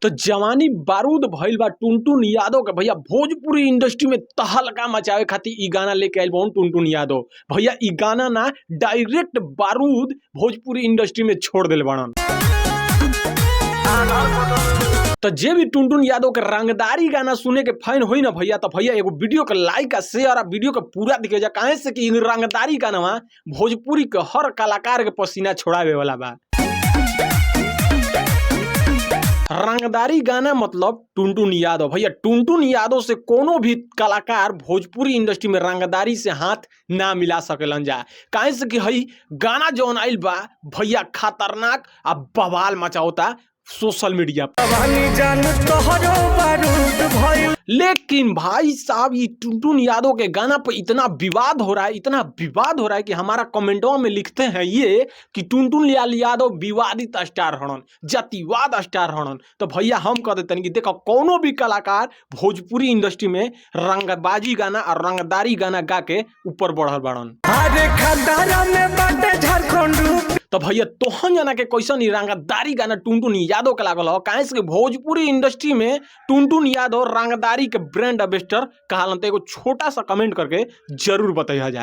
तो जवानी बारूद भइल बा टुनटुन यादव के भैया भोजपुरी इंडस्ट्री में तहलका मचावे खातिर इ गाना लेके आइल बा टुनटुन यादव। भैया इ गाना ना डायरेक्ट बारूद भोजपुरी इंडस्ट्री में छोड़ दिल बाड़न। तो जे भी टुनटुन यादव के रंगदारी गाना सुने के फैन होई ना भैया, तो भैया एगो वीडियो के लाइक आ शेयर आ वीडियो के पूरा दिखे जा, काहे से कि रंगदारी गाना भोजपुरी के हर कलाकार के पसीना छोड़ावे वाला बा। रंगदारी गाना मतलब टुनटुन यादव। भैया टुनटुन यादव से कोनो भी कलाकार भोजपुरी इंडस्ट्री में रंगदारी से हाथ ना मिला सकेलन जा, काहे से कि हई गाना जौन आइल बा भैया खतरनाक आ बवाल मचावता सोशल मीडिया पर। लेकिन भाई साहब ये टुनटुन यादव के गाना पर इतना विवाद हो रहा है, इतना विवाद हो रहा है कि हमारा कमेंटों में लिखते हैं ये कि टुनटुन यादव विवादित स्टार हड़न, जातिवाद स्टार हड़न। तो भैया हम कह देते हैं कि देखो कोनो भी कलाकार भोजपुरी इंडस्ट्री में रंगबाजी गाना और रंगदारी गाना गा के ऊपर बढ़ल बढ़न। तो भैया तोहन जाना के कैसन रंगदारी गाना टुनटुन यादव के लागल हो, काहे से भोजपुरी इंडस्ट्री में टुनटुन यादव रंगदारी के ब्रांड एम्बेसडर कहलन। तो एगो छोटा सा कमेंट करके जरूर बताइए जाए।